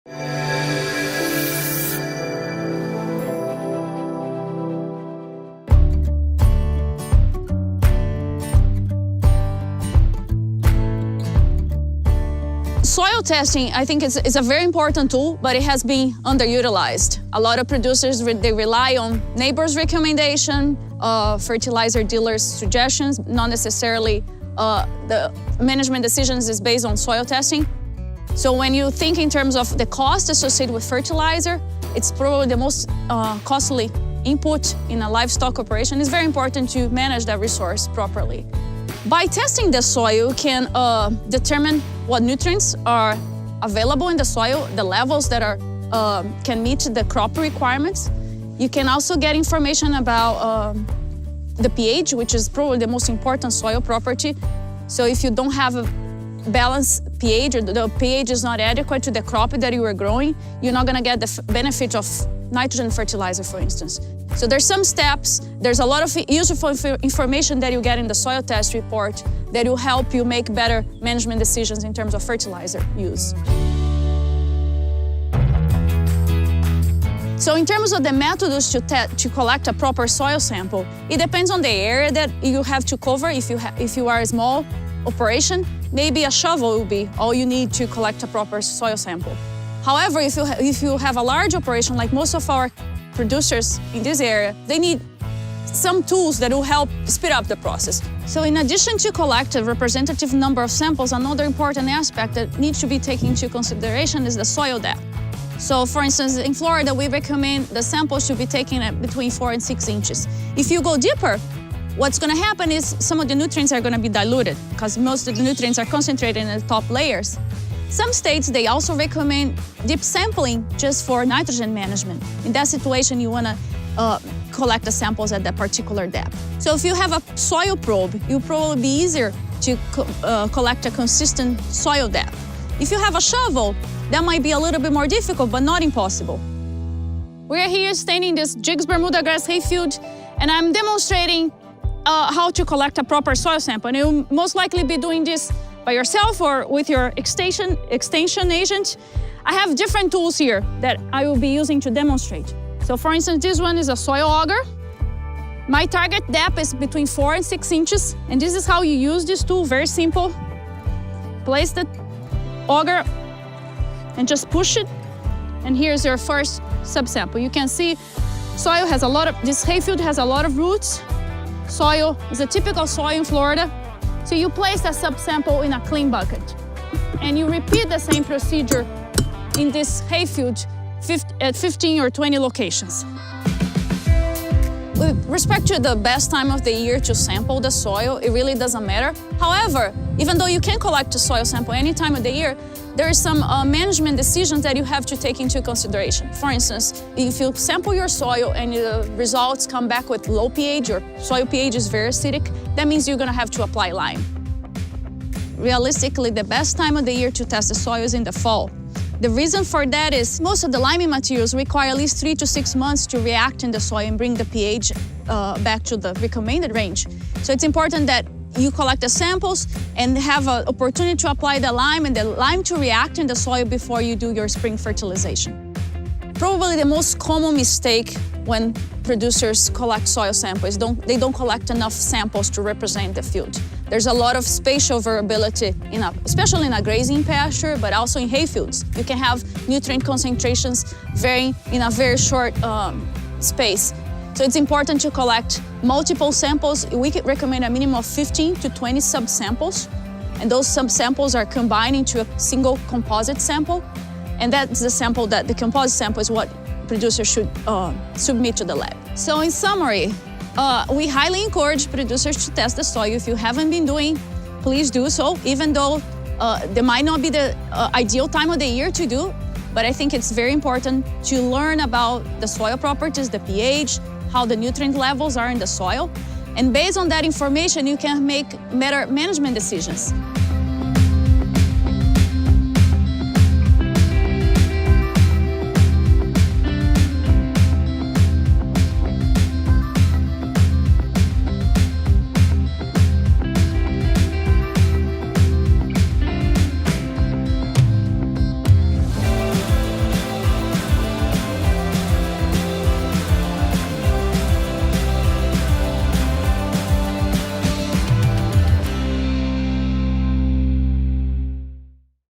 Soil testing, I think, is a very important tool, but it has been underutilized. A lot of producers, they rely on neighbors' recommendation, fertilizer dealers' suggestions, not necessarily the management decisions is based on soil testing. So when you think in terms of the cost associated with fertilizer, it's probably the most costly input in a livestock operation. It's very important to manage that resource properly. By testing the soil, you can determine what nutrients are available in the soil, the levels that can meet the crop requirements. You can also get information about the pH, which is probably the most important soil property. So if you don't have a balanced pH, or the pH is not adequate to the crop that you are growing, you're not gonna get the benefit of nitrogen fertilizer, for instance. So there's some steps, there's a lot of useful information that you get in the soil test report that will help you make better management decisions in terms of fertilizer use. So in terms of the methods to collect a proper soil sample, it depends on the area that you have to cover. If you are a small operation, maybe a shovel will be all you need to collect a proper soil sample. However, if you have a large operation, like most of our producers in this area, they need some tools that will help speed up the process. So in addition to collect a representative number of samples, another important aspect that needs to be taken into consideration is the soil depth. So for instance, in Florida, we recommend the samples should be taken at between 4 and 6 inches. If you go deeper, what's gonna happen is some of the nutrients are gonna be diluted because most of the nutrients are concentrated in the top layers. Some states, they also recommend deep sampling just for nitrogen management. In that situation, you wanna collect the samples at that particular depth. So if you have a soil probe, it'll probably be easier to collect a consistent soil depth. If you have a shovel, that might be a little bit more difficult, but not impossible. We're here standing in this Jigs Bermuda grass hayfield, and I'm demonstrating how to collect a proper soil sample. And you'll most likely be doing this by yourself or with your extension agent. I have different tools here that I will be using to demonstrate. So for instance, this one is a soil auger. My target depth is between 4 and 6 inches, and this is how you use this tool, very simple. Place the auger and just push it, and here's your first subsample. You can see soil has this hayfield has a lot of roots. Soil is a typical soil in Florida. So you place a subsample in a clean bucket, and you repeat the same procedure in this hayfield at 15 or 20 locations. With respect to the best time of the year to sample the soil, it really doesn't matter. However, even though you can collect a soil sample any time of the year, there are some management decisions that you have to take into consideration. For instance, if you sample your soil and the results come back with low pH, or soil pH is very acidic, that means you're gonna have to apply lime. Realistically, the best time of the year to test the soil is in the fall. The reason for that is most of the liming materials require at least 3 to 6 months to react in the soil and bring the pH back to the recommended range. So it's important that you collect the samples and have an opportunity to apply the lime and the lime to react in the soil before you do your spring fertilization. Probably the most common mistake when producers collect soil samples, they don't collect enough samples to represent the field. There's a lot of spatial variability, especially in a grazing pasture, but also in hayfields. You can have nutrient concentrations varying in a very short space. So it's important to collect multiple samples. We could recommend a minimum of 15 to 20 subsamples, and those subsamples are combined into a single composite sample, and that's the composite sample is what producers should submit to the lab. So in summary, we highly encourage producers to test the soil. If you haven't been doing, please do so, even though there might not be the ideal time of the year to do, but I think it's very important to learn about the soil properties, the pH, how the nutrient levels are in the soil, and based on that information, you can make better management decisions.